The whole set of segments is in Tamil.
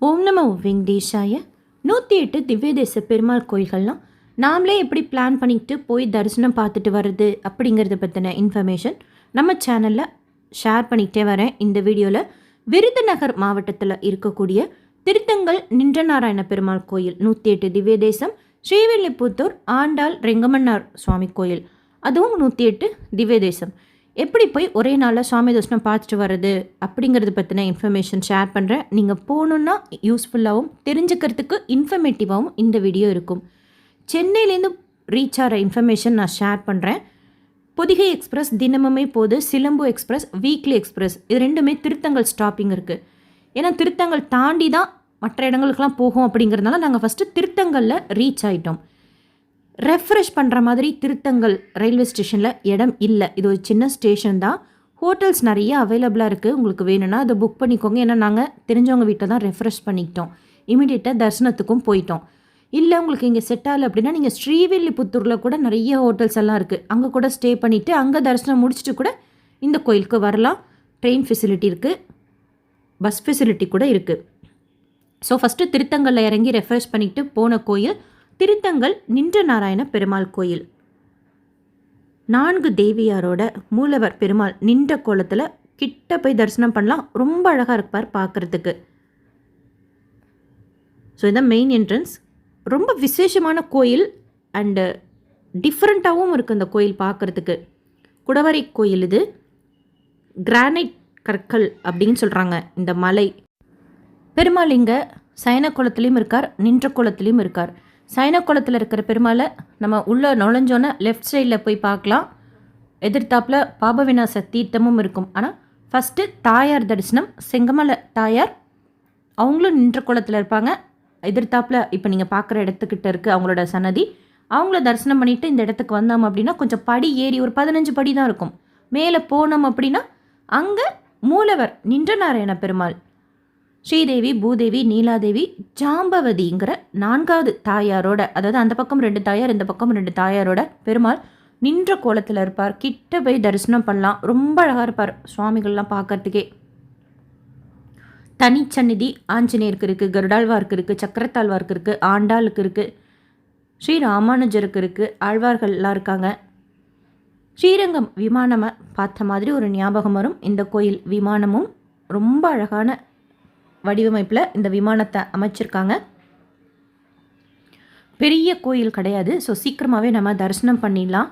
ஓம் நம வெங்கடேஷாய. 108 திவ்ய தேச பெருமாள் கோயில்கள்லாம் நாமளே எப்படி பிளான் பண்ணிக்கிட்டு போய் தரிசனம் பார்த்துட்டு வர்றது அப்படிங்கிறத பற்றின இன்ஃபர்மேஷன் நம்ம சேனலில் ஷேர் பண்ணிக்கிட்டே வரேன். இந்த வீடியோவில் விருதுநகர் மாவட்டத்தில் இருக்கக்கூடிய திருத்தங்கல் நின்றநாராயண பெருமாள் கோயில் 108 திவ்ய தேசம், ஸ்ரீவில்லிபுத்தூர் ஆண்டாள் ரெங்கமன்னார் சுவாமி கோயில் அதுவும் 108 திவ்ய தேசம். எப்படி போய் ஒரே நாளில் சுவாமி தரிசனம் பார்த்துட்டு வர்றது அப்படிங்கிறது பற்றின இன்ஃபர்மேஷன் ஷேர் பண்ணுறேன். நீங்கள் போகணுன்னா யூஸ்ஃபுல்லாகவும் தெரிஞ்சுக்கிறதுக்கு இன்ஃபர்மேட்டிவாகவும் இந்த வீடியோ இருக்கும். சென்னையிலேருந்து ரீச் ஆகிற இன்ஃபர்மேஷன் நான் ஷேர் பண்ணுறேன். பொதிகை எக்ஸ்பிரஸ் தினமுமே போது, சிலம்பு எக்ஸ்பிரஸ், வீக்லி எக்ஸ்பிரஸ், இது ரெண்டுமே திருத்தங்கல் ஸ்டாப்பிங் இருக்குது. ஏன்னா திருத்தங்கல் தாண்டி தான் மற்ற இடங்களுக்கெல்லாம் போகும் அப்படிங்கிறதுனால நாங்கள் ஃபஸ்ட்டு திருத்தங்கலில் ரீச் ஆகிட்டோம். ரெஃப்ரெஷ் பண்ணுற மாதிரி திருத்தங்கல் ரயில்வே ஸ்டேஷனில் இடம் இல்லை. இது ஒரு சின்ன ஸ்டேஷன் தான். ஹோட்டல்ஸ் நிறைய அவைலபிளாக இருக்குது. உங்களுக்கு வேணும்னா அதை புக் பண்ணிக்கோங்க. ஏன்னா நாங்கள் தெரிஞ்சவங்க வீட்டில் தான் ரெஃப்ரெஷ் பண்ணிக்கிட்டோம். இமீடியட்டாக தரிசனத்துக்கும் போயிட்டோம். இல்லை உங்களுக்கு இங்கே செட் ஆகலை அப்படின்னா நீங்கள் ஸ்ரீவில்லிபுத்தூரில் கூட நிறைய ஹோட்டல்ஸ் எல்லாம் இருக்குது. அங்கே கூட ஸ்டே பண்ணிவிட்டு அங்கே தரிசனம் முடிச்சுட்டு கூட இந்த கோயிலுக்கு வரலாம். ட்ரெயின் ஃபெசிலிட்டி இருக்குது, பஸ் ஃபெசிலிட்டி கூட இருக்குது. ஸோ ஃபஸ்ட்டு திருத்தங்கலில் இறங்கி ரெஃப்ரெஷ் பண்ணிவிட்டு போன கோயில் திருத்தங்கல் நின்றநாராயண பெருமாள் கோயில். 4 தேவியாரோட மூலவர் பெருமாள் நின்ற கோலத்தில் கிட்ட போய் தரிசனம் பண்ணலாம். ரொம்ப அழகாக இருப்பார் பார்க்குறதுக்கு. ஸோ இதான் மெயின் என்ட்ரன்ஸ். ரொம்ப விசேஷமான கோயில் அண்டு டிஃப்ரெண்ட்டாகவும் இருக்குது இந்த கோயில் பார்க்குறதுக்கு. குடவரை கோயில் இது. கிரானைட் கற்கள் அப்படின்னு சொல்கிறாங்க இந்த மலை. பெருமாள் இங்கே சயன கோலத்துலேயும் இருக்கார், நின்ற கோலத்துலேயும் இருக்கார். சயன கோலத்தில் இருக்கிற பெருமாளை நம்ம உள்ளே நுழைஞ்சோன்னே லெஃப்ட் சைடில் போய் பார்க்கலாம். எதிர்த்தாப்பில் பாபவிநாச தீர்த்தமும் இருக்கும். ஆனால் ஃபஸ்ட்டு தாயார் தரிசனம். செங்கமலை தாயார் அவங்களும் நின்ற கோலத்தில் இருப்பாங்க. எதிர்த்தாப்பில் இப்போ நீங்கள் பார்க்குற இடத்துக்கிட்ட இருக்குது அவங்களோட சன்னதி. அவங்கள தரிசனம் பண்ணிவிட்டு இந்த இடத்துக்கு வந்தோம் அப்படின்னா கொஞ்சம் படி ஏறி ஒரு 15 படி தான் இருக்கும். மேலே போனோம் அப்படின்னா அங்கே மூலவர் நின்றநாராயண பெருமாள், ஸ்ரீதேவி, பூதேவி, நீலாதேவி, ஜாம்பவதிங்கிற 4வது தாயாரோட, அதாவது அந்த பக்கம் 2 தாயார், இந்த பக்கம் 2 தாயாரோட பெருமாள் நின்ற கோலத்தில் இருப்பார். கிட்ட போய் தரிசனம் பண்ணலாம். ரொம்ப அழகாக இருப்பார் சுவாமிகள்லாம் பார்க்கறதுக்கே. தனிச்சந்நிதி ஆஞ்சநேயருக்கு இருக்குது, கருடாழ்வாருக்கு இருக்குது, சக்கரத்தாழ்வாருக்கு இருக்குது, ஆண்டாளுக்கு இருக்குது, ஸ்ரீ ராமானுஜருக்கு இருக்குது, ஆழ்வார்கள்லாம் இருக்காங்க. ஸ்ரீரங்கம் விமானமாக பார்த்த மாதிரி ஒரு ஞாபகம் வரும். இந்த கோயில் விமானமும் ரொம்ப அழகான வடிவமைப்பில் இந்த விமானத்தை அமைச்சிருக்காங்க. பெரிய கோயில் கிடையாது. ஸோ சீக்கிரமாகவே நம்ம தரிசனம் பண்ணிடலாம்.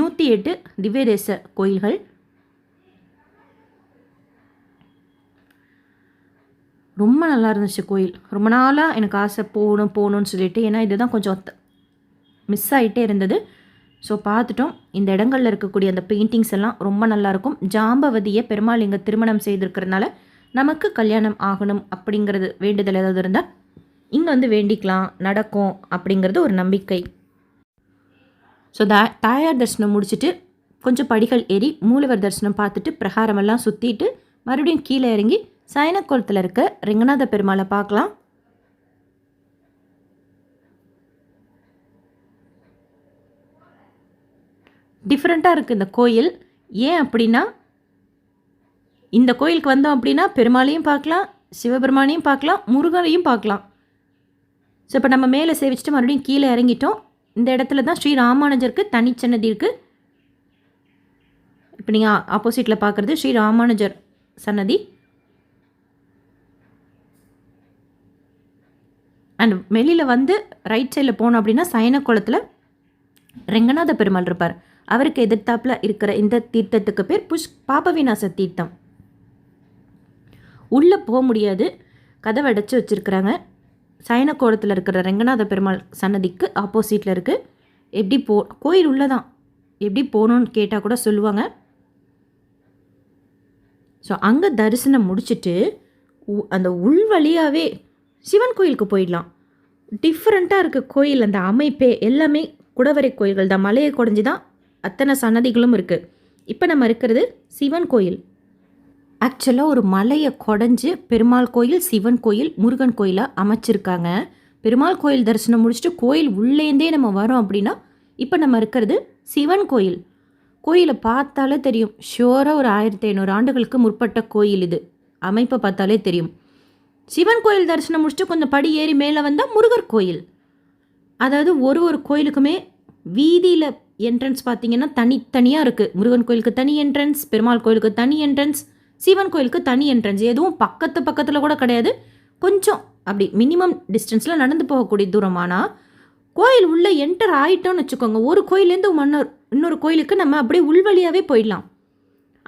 108 திவ்ய தேச கோயில்கள். ரொம்ப நல்லா இருந்துச்சு கோயில். ரொம்ப நாளாக எனக்கு ஆசை போகணும்னு சொல்லிட்டு. ஏன்னா இதுதான் கொஞ்சம் மிஸ் ஆகிட்டே இருந்தது. ஸோ பார்த்துட்டோம். இந்த இடங்களில் இருக்கக்கூடிய அந்த பெயிண்டிங்ஸ் எல்லாம் ரொம்ப நல்லாயிருக்கும். ஜாம்பவதியை பெருமாள் இங்கே திருமணம் செய்திருக்கிறதுனால நமக்கு கல்யாணம் ஆகணும் அப்படிங்கிறது வேண்டுதல் ஏதாவது இருந்தால் இங்கே வந்து வேண்டிக்கலாம், நடக்கும் அப்படிங்கிறது ஒரு நம்பிக்கை. ஸோ தாயார் தரிசனம் முடிச்சுட்டு கொஞ்சம் படிகள் ஏறி மூலவர் தரிசனம் பார்த்துட்டு பிரகாரமெல்லாம் சுற்றிட்டு மறுபடியும் கீழே இறங்கி சயனக்கோலத்தில் இருக்க ரெங்கநாத பெருமாளை பார்க்கலாம். டிஃப்ரெண்ட்டாக இருக்குது இந்த கோயில். ஏன் அப்படின்னா இந்த கோயிலுக்கு வந்தோம் அப்படின்னா பெருமாளையும் பார்க்கலாம், சிவபெருமானையும் பார்க்கலாம், முருகனையும் பார்க்கலாம். ஸோ இப்போ நம்ம மேலே சேவிச்சுட்டு மறுபடியும் கீழே இறங்கிட்டோம். இந்த இடத்துல தான் ஸ்ரீ ராமானுஜருக்கு தனிச்சன்னதி இருக்குது. இப்போ நீங்கள் ஆப்போசிட்டில் பார்க்குறது ஸ்ரீ ராமானுஜர் சன்னதி. அண்ட் வெளியில் வந்து ரைட் சைடில் போனோம் அப்படின்னா சயன கோலத்தில் ரெங்கநாத பெருமாள் இருப்பார். அவருக்கு எதிர்த்தாப்பில் இருக்கிற இந்த தீர்த்தத்துக்கு பேர் பாபவிநாச தீர்த்தம். உள்ளே போக முடியாது, கதவை அடைச்சி வச்சுருக்குறாங்க. சயன கோலத்தில் இருக்கிற ரெங்கநாத பெருமாள் சன்னதிக்கு ஆப்போசிட்டில் இருக்குது. எப்படி கோயில் உள்ளே தான், எப்படி போகணுன்னு கேட்டால் கூட சொல்லுவாங்க. ஸோ அங்கே தரிசனம் முடிச்சுட்டு அந்த உள் வழியாகவே சிவன் கோயிலுக்கு போயிடலாம். டிஃப்ரெண்ட்டாக இருக்குது கோயில். அந்த அமைப்பே எல்லாமே குடவரை கோயில்கள் தான். மலையை குடஞ்சி தான் அத்தனை சன்னதிகளும் இருக்குது. இப்போ நம்ம இருக்கிறது சிவன் கோயில். ஆக்சுவலாக ஒரு மலையை குடஞ்சி பெருமாள் கோயில், சிவன் கோயில், முருகன் கோயிலாக அமைச்சிருக்காங்க. பெருமாள் கோயில் தரிசனம் முடிச்சுட்டு கோயில் உள்ளேந்தே நம்ம வரோம் அப்படின்னா இப்போ நம்ம இருக்கிறது சிவன் கோயில். கோயிலை பார்த்தாலே தெரியும், ஷுவராக ஒரு 1500 ஆண்டுகளுக்கு முற்பட்ட கோயில் இது. அமைப்பை பார்த்தாலே தெரியும். சிவன் கோயில் தரிசனம் முடிச்சுட்டு கொஞ்சம் படி ஏறி மேலே வந்தால் முருகர் கோயில். அதாவது ஒரு கோயிலுக்குமே வீதியில் என்ட்ரன்ஸ் பார்த்தீங்கன்னா தனித்தனியாக இருக்குது. முருகன் கோயிலுக்கு தனி என்ட்ரன்ஸ், பெருமாள் கோயிலுக்கு தனி என்ட்ரன்ஸ், சிவன் கோயிலுக்கு தனி என்ட்ரன்ஸ். எதுவும் பக்கத்தில் கூட கிடையாது. கொஞ்சம் அப்படி மினிமம் டிஸ்டன்ஸில் நடந்து போகக்கூடிய தூரமானால் கோயில் உள்ளே என்டர் ஆகிட்டோன்னு வச்சுக்கோங்க, ஒரு கோயிலேருந்து இன்னொரு கோயிலுக்கு நம்ம அப்படியே உள்வழியாகவே போயிடலாம்.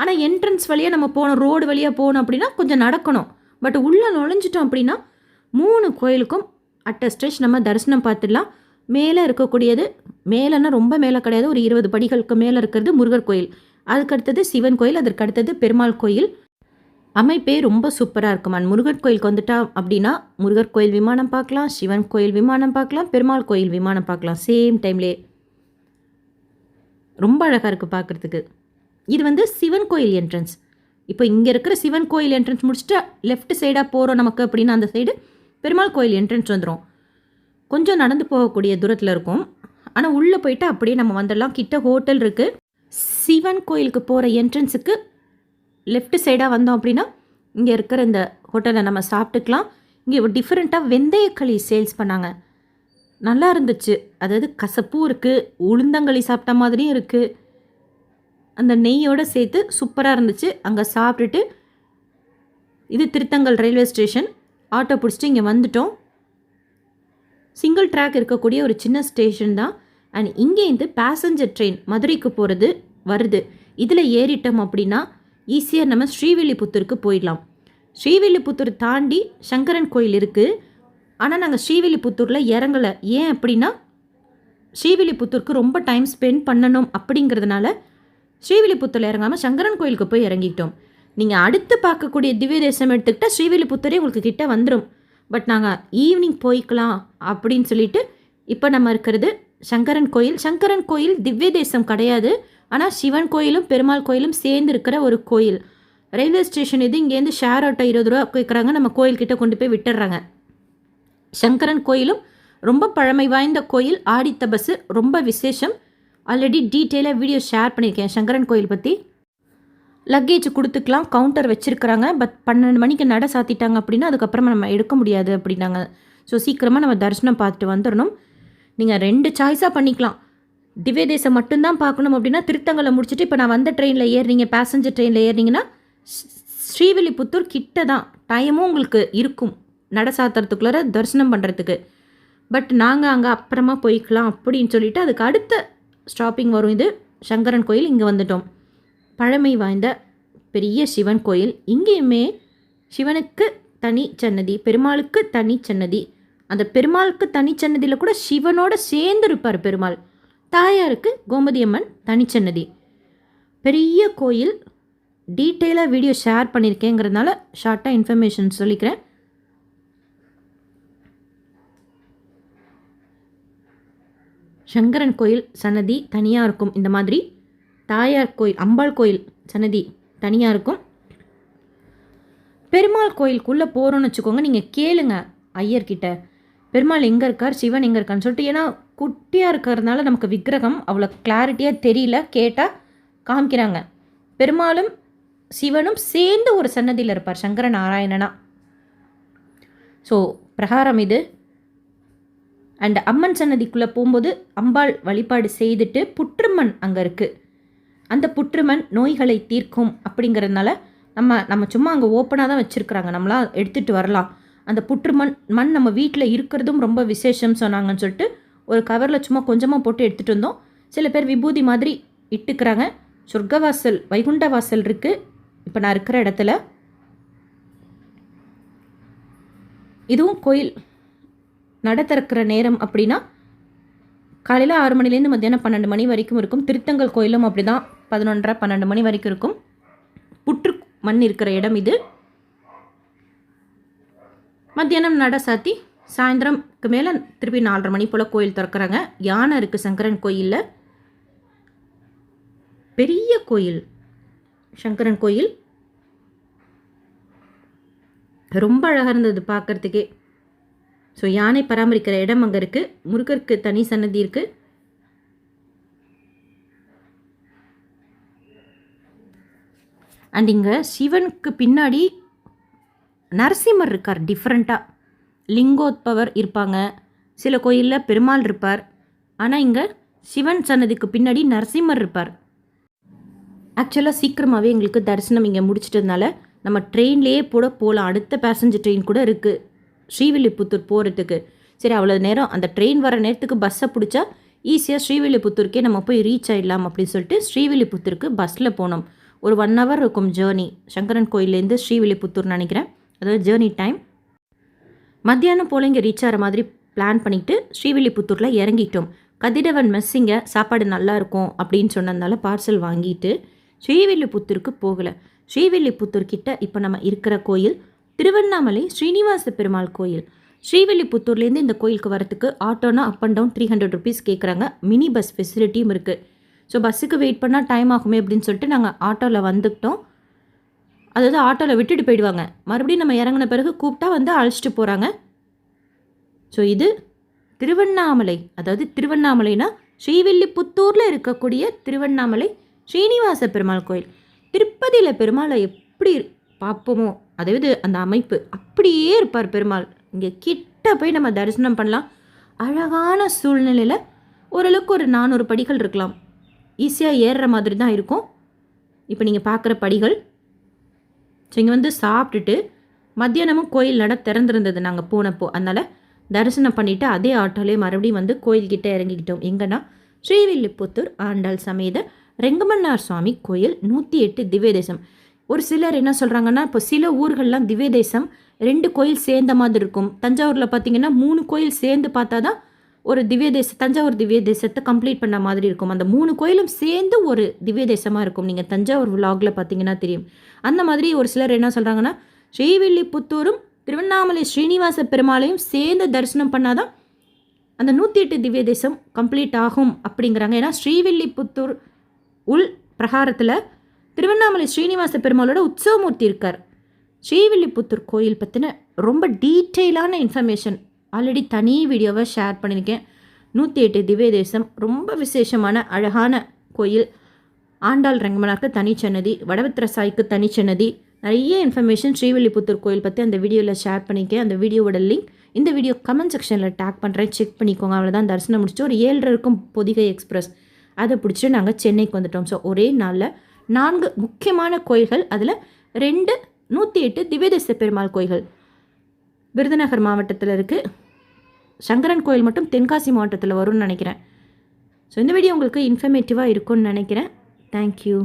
ஆனால் என்ட்ரன்ஸ் வழியாக நம்ம போகணும், ரோடு வழியாக போகணும் அப்படின்னா கொஞ்சம் நடக்கணும். பட் உள்ளே நுழைஞ்சிட்டோம் அப்படின்னா 3 கோயிலுக்கும் அட் அ ஸ்ட்ரெச் நம்ம தரிசனம் பார்த்துடலாம். மேலே இருக்கக்கூடியது, மேலேன்னா ரொம்ப மேலே கிடையாது, ஒரு 20 படிகளுக்கு மேலே இருக்கிறது முருகர் கோயில். அதுக்கடுத்தது சிவன் கோயில், அதற்கு அடுத்தது பெருமாள் கோயில். அமைப்பே ரொம்ப சூப்பராக இருக்குமா. முருகர் கோயிலுக்கு வந்துட்டா அப்படின்னா முருகர் கோயில் விமானம் பார்க்கலாம், சிவன் கோயில் விமானம் பார்க்கலாம், பெருமாள் கோயில் விமானம் பார்க்கலாம் சேம் டைம்லேயே. ரொம்ப அழகாக இருக்குது பார்க்குறதுக்கு. இது சிவன் கோயில் என்ட்ரன்ஸ். இப்போ இங்கே இருக்கிற சிவன் கோயில் என்ட்ரன்ஸ் முடிச்சுட்டு லெஃப்ட் சைடாக போகிறோம் நமக்கு அப்படின்னா அந்த சைடு பெருமாள் கோயில் என்ட்ரன்ஸ் வந்துடும். கொஞ்சம் நடந்து போகக்கூடிய தூரத்தில் இருக்கும். ஆனால் உள்ளே போயிட்டு அப்படியே நம்ம வந்துடலாம். கிட்ட ஹோட்டல் இருக்குது. சிவன் கோயிலுக்கு போகிற என்ட்ரன்ஸுக்கு லெஃப்ட் சைடாக வந்தோம் அப்படின்னா இங்கே இருக்கிற இந்த ஹோட்டலில் நம்ம சாப்பிட்டுக்கலாம். இங்கே டிஃப்ரெண்ட்டாக வெந்தயக்களி சேல்ஸ் பண்ணாங்க, நல்லா இருந்துச்சு. அதாவது கசப்பும் இருக்குது, உளுந்தங்களி சாப்பிட்ட மாதிரியும் இருக்குது, அந்த நெய்யோடு சேர்த்து சூப்பராக இருந்துச்சு. அங்கே சாப்பிட்டுட்டு இது திருத்தங்கல் ரயில்வே ஸ்டேஷன். ஆட்டோ பிடிச்சிட்டு இங்கே வந்துட்டோம். சிங்கிள் ட்ராக் இருக்கக்கூடிய ஒரு சின்ன ஸ்டேஷன் தான். அண்ட் இங்கேருந்து பேசஞ்சர் ட்ரெயின் மதுரைக்கு போகிறது வருது. இதில் ஏறிட்டோம் அப்படின்னா ஈஸியாக நம்ம ஸ்ரீவில்லிபுத்தூருக்கு போயிடலாம். ஸ்ரீவில்லிபுத்தூர் தாண்டி சங்கரன் கோயில் இருக்குது. ஆனால் நாங்கள் ஸ்ரீவில்லிபுத்தூரில் இறங்கலை. ஏன் அப்படின்னா ஸ்ரீவில்லிபுத்தூருக்கு ரொம்ப டைம் ஸ்பெண்ட் பண்ணணும் அப்படிங்கிறதுனால ஸ்ரீவில்லிபுத்தூரில் இறங்காமல் சங்கரன் கோயிலுக்கு போய் இறங்கிட்டோம். நீங்கள் அடுத்து பார்க்கக்கூடிய திவ்ய தேசம் எடுத்துக்கிட்டால் ஸ்ரீவில்லிபுத்தூரே உங்களுக்கு கிட்ட வந்துடும். பட் நாங்கள் ஈவினிங் போய்க்கலாம் அப்படின்னு சொல்லிட்டு இப்போ நம்ம இருக்கிறது சங்கரன் கோயில். சங்கரன் கோயில் திவ்ய தேசம் கிடையாது, ஆனால் சிவன் கோயிலும் பெருமாள் கோயிலும் சேர்ந்து இருக்கிற ஒரு கோயில். ரயில்வே ஸ்டேஷன் இது. இங்கேருந்து ஷேர் ஆட்டோ 20 ரூபா கேட்குறாங்க, நம்ம கோயில்கிட்ட கொண்டு போய் விட்டுடுறாங்க. சங்கரன் கோயிலும் ரொம்ப பழமை வாய்ந்த கோயில். ஆடித்த பஸ்ஸு ரொம்ப விசேஷம். ஆல்ரெடி டீட்டெயிலாக வீடியோ ஷேர் பண்ணியிருக்கேன் சங்கரன் கோயில் பற்றி. லக்கேஜ் கொடுத்துக்கலாம், கவுண்டர் வச்சுருக்கிறாங்க. பட் 12 மணிக்கு நட சாத்திட்டாங்க அப்படின்னா அதுக்கப்புறமா நம்ம எடுக்க முடியாது அப்படின்னாங்க. ஸோ சீக்கிரமாக நம்ம தரிசனம் பார்த்துட்டு வந்துடணும். நீங்கள் 2 சாய்ஸாக பண்ணிக்கலாம். திவ்ய தேசம் மட்டும்தான் பார்க்கணும் அப்படின்னா திருத்தங்கலை முடிச்சுட்டு இப்போ நான் வந்த ட்ரெயினில் ஏறினீங்க, பேசஞ்சர் ட்ரெயினில் ஏறினீங்கன்னா ஸ்ரீவில்லிபுத்தூர் கிட்ட தான். டைமும் உங்களுக்கு இருக்கும் நட சாத்துறதுக்குள்ளார தரிசனம் பண்ணுறதுக்கு. பட் நாங்கள் அங்கே அப்புறமா போய்க்கலாம் அப்படின்னு சொல்லிட்டு அதுக்கு அடுத்த ஸ்டாப்பிங் வரும். இது சங்கரன் கோயில். இங்கே வந்துட்டோம். பழமை வாய்ந்த பெரிய சிவன் கோயில். இங்கேயுமே சிவனுக்கு தனி சன்னதி, பெருமாளுக்கு தனி சன்னதி. அந்த பெருமாளுக்கு தனி சன்னதியில் கூட சிவனோட சேர்ந்து இருப்பார் பெருமாள். தாயாருக்கு கோமதி அம்மன் தனிச்சன்னதி. பெரிய கோயில். டீட்டெயிலாக வீடியோ ஷேர் பண்ணியிருக்கேங்கிறதுனால ஷார்ட்டாக இன்ஃபர்மேஷன் சொல்லிக்கிறேன். சங்கரன் கோயில் சன்னதி தனியாக இருக்கும். இந்த மாதிரி தாயார் கோயில், அம்பாள் கோயில் சன்னதி தனியாக இருக்கும். பெருமாள் கோயிலுக்குள்ளே போகிறோன்னு வச்சுக்கோங்க, நீங்கள் கேளுங்க ஐயர்கிட்ட பெருமாள் எங்கே இருக்கார், சிவன் எங்கே இருக்கான்னு சொல்லிட்டு. ஏன்னா குட்டியாக இருக்கிறதுனால நமக்கு விக்கிரகம் அவ்வளோ கிளாரிட்டியாக தெரியல. கேட்டால் காமிக்கிறாங்க. பெருமாளும் சிவனும் சேர்ந்து ஒரு சன்னதியில் இருப்பார், சங்கர நாராயணனா. ஸோ பிரகாரம் இது. அண்ட் அம்மன் சன்னதிக்குள்ளே போகும்போது அம்பாள் வழிபாடு செய்துட்டு புற்றுமண் அங்கே இருக்குது. அந்த புற்றுமண் நோய்களை தீர்க்கும் அப்படிங்கிறதுனால நம்ம சும்மா அங்கே ஓப்பனாக தான் வச்சுருக்குறாங்க, நம்மளாம் எடுத்துகிட்டு வரலாம். அந்த புற்றுமண் நம்ம வீட்டில் இருக்கிறதும் ரொம்ப விசேஷம் சொன்னாங்கன்னு சொல்லிட்டு ஒரு கவரில் சும்மா கொஞ்சமாக போட்டு எடுத்துகிட்டு வந்தோம். சில பேர் விபூதி மாதிரி இட்டுக்கிறாங்க. சொர்க்கவாசல், வைகுண்ட வாசல் இருக்குது இப்போ நான் இருக்கிற இடத்துல. இதுவும் கோயில் நட திறக்கிற நேரம் அப்படின்னா காலையில் 6 மணிலேருந்து மத்தியானம் 12 மணி வரைக்கும் இருக்கும். திருத்தங்கல் கோயிலும் அப்படி தான் 11:30 12 மணி வரைக்கும் இருக்கும். புற்று மண் இருக்கிற இடம் இது. மத்தியானம் நட சாத்தி சாயந்தரம்க்கு மேலே திருப்பி 4:30 மணி போல் கோயில் திறக்கிறாங்க. யானை இருக்குது சங்கரன் கோயிலில். பெரிய கோயில் சங்கரன் கோயில். ரொம்ப அழகாக இருந்தது பார்க்குறதுக்கே. ஸோ யானை பராமரிக்கிற இடம் அங்கே இருக்குது. முருகருக்கு தனி சன்னதி இருக்குது. அண்ட் இங்கே சிவனுக்கு பின்னாடி நரசிம்மர் இருக்கார் டிஃப்ரெண்ட்டாக. லிங்கோத்பவர் இருப்பாங்க, சில கோயிலில் பெருமாள் இருப்பார். ஆனால் இங்கே சிவன் சன்னதிக்கு பின்னாடி நரசிம்மர் இருப்பார். ஆக்சுவலாக சீக்கிரமாகவே எங்களுக்கு தரிசனம் இங்கே முடிச்சிட்டதுனால நம்ம ட்ரெயின்லேயே போகலாம். அடுத்த பேசஞ்சர் ட்ரெயின் கூட இருக்குது ஸ்ரீவில்லிபுத்தூர் போகிறதுக்கு. சரி, அவ்வளோ நேரம் அந்த ட்ரெயின் வர நேரத்துக்கு பஸ்ஸை பிடிச்சா ஈஸியாக ஸ்ரீவில்லிபுத்தூருக்கே நம்ம போய் ரீச் ஆகிடலாம் அப்படின்னு சொல்லிட்டு ஸ்ரீவில்லிபுத்தூருக்கு பஸ்ஸில் போனோம். ஒரு 1 hour இருக்கும் ஜேர்னி, சங்கரன் கோயிலேருந்து ஸ்ரீவில்லிபுத்தூர் நினைக்கிறேன். அதாவது ஜேர்னி டைம். மத்தியானம் போல் இங்கே ரீச் ஆகிற மாதிரி பிளான் பண்ணிவிட்டு ஸ்ரீவில்லிபுத்தூரில் இறங்கிட்டோம். கதிரவன் மெஸ்ஸிங்க சாப்பாடு நல்லாயிருக்கும் அப்படின்னு சொன்னதுனால பார்சல் வாங்கிட்டு ஸ்ரீவில்லிபுத்தூருக்கு போகலை. ஸ்ரீவில்லிபுத்தூர்கிட்ட இப்போ நம்ம இருக்கிற கோயில் திருவண்ணாமலை ஸ்ரீனிவாச பெருமாள் கோயில். ஸ்ரீவில்லிபுத்தூர்லேருந்து இந்த கோயிலுக்கு வரத்துக்கு ஆட்டோனா அப் அண்ட் டவுன் 300 rupees கேட்குறாங்க. மினி பஸ் ஃபெசிலிட்டியும் இருக்குது. ஸோ பஸ்ஸுக்கு வெயிட் பண்ணால் டைம் ஆகுமே அப்படின்னு சொல்லிட்டு நாங்கள் ஆட்டோவில் வந்துக்கிட்டோம். அதாவது ஆட்டோவில் விட்டுட்டு போயிடுவாங்க, மறுபடியும் நம்ம இறங்கின பிறகு கூப்பிட்டா வந்து அழைச்சிட்டு போகிறாங்க. ஸோ இது திருவண்ணாமலை, அதாவது திருவண்ணாமலைனா ஸ்ரீவில்லிபுத்தூரில் இருக்கக்கூடிய திருவண்ணாமலை ஸ்ரீனிவாச பெருமாள் கோயில். திருப்பதியில் பெருமாளை எப்படி பார்ப்போமோ, அதாவது அந்த அமைப்பு அப்படியே இருப்பார் பெருமாள். இங்கே கிட்ட போய் நம்ம தரிசனம் பண்ணலாம். அழகான சூழ்நிலையில் ஓரளவுக்கு ஒரு 400 படிகள் இருக்கலாம். ஈஸியாக ஏறுற மாதிரி தான் இருக்கும். இப்போ நீங்கள் பார்க்குற படிகள். ஸோ இங்கே வந்து சாப்பிட்டுட்டு மத்தியானமும் கோயில் நட திறந்துருந்தது நாங்கள் போனப்போ. அதனால் தரிசனம் பண்ணிவிட்டு அதே ஆட்டோலேயே மறுபடியும் வந்து கோயில்கிட்ட இறங்கிக்கிட்டோம். எங்கன்னா ஸ்ரீவில்லிபுத்தூர் ஆண்டாள் சமேத ரெங்கமன்னார் சுவாமி கோயில் 108 திவ்யதேசம். ஒரு சிலர் என்ன சொல்கிறாங்கன்னா, இப்போ சில ஊர்கள்லாம் திவ்யதேசம் 2 கோயில் சேர்ந்த மாதிரி இருக்கும். தஞ்சாவூரில் பார்த்திங்கன்னா 3 கோயில் சேர்ந்து பார்த்தா தான் ஒரு தஞ்சாவூர் திவ்யதேசத்தை கம்ப்ளீட் பண்ண மாதிரி இருக்கும். அந்த 3 கோயிலும் சேர்ந்து ஒரு திவ்யதேசமாக இருக்கும். நீங்கள் தஞ்சாவூர் விலாகில் பார்த்தீங்கன்னா தெரியும். அந்த மாதிரி ஒரு சிலர் என்ன சொல்கிறாங்கன்னா, ஸ்ரீவில்லிபுத்தூரும் திருவண்ணாமலை ஸ்ரீனிவாச பெருமாளையும் சேர்ந்து தரிசனம் பண்ணாதான் அந்த 108 திவ்யதேசம் கம்ப்ளீட் ஆகும் அப்படிங்கிறாங்க. ஏன்னா ஸ்ரீவில்லிபுத்தூர் உள் பிரகாரத்தில் திருவண்ணாமலை ஸ்ரீனிவாச பெருமாளோட உற்சவமூர்த்தி இருக்கார். ஸ்ரீவில்லிபுத்தூர் கோயில் பற்றின ரொம்ப டீட்டெயிலான இன்ஃபர்மேஷன் ஆல்ரெடி தனி வீடியோவை ஷேர் பண்ணியிருக்கேன். 108 திவ்யதேசம் ரொம்ப விசேஷமான அழகான கோயில். ஆண்டாள் ரெங்கமனாருக்கு தனிச்சன்னதி, வடபத்திர சாய்க்கு தனிச்சன்னதி, நிறைய இன்ஃபர்மேஷன் ஸ்ரீவில்லிபுத்தூர் கோயில் பற்றி அந்த வீடியோவில் ஷேர் பண்ணியிருக்கேன். அந்த வீடியோவோட லிங்க் இந்த வீடியோ கமெண்ட் செக்ஷனில் டேக் பண்ணுறேன், செக் பண்ணிக்கோங்க. அவ்வளோதான், தரிசனம் முடிச்சு ஒரு 7:30 இருக்கும் பொதிகை எக்ஸ்பிரஸ். அதை பிடிச்சிட்டு நாங்கள் சென்னைக்கு வந்துட்டோம். ஸோ ஒரே நாளில் 4 முக்கியமான கோயில்கள், அதில் 2 108 திவ்யதேச பெருமாள் கோயில்கள் விருதுநகர் மாவட்டத்தில் இருக்குது. சங்கரன் கோயில் மட்டும் தென்காசி மாவட்டத்தில் வரும்னு நினைக்கிறேன். ஸோ இந்த வீடியோ உங்களுக்கு இன்ஃபர்மேட்டிவாக இருக்கும்னு நினைக்கிறேன். தேங்க்யூ.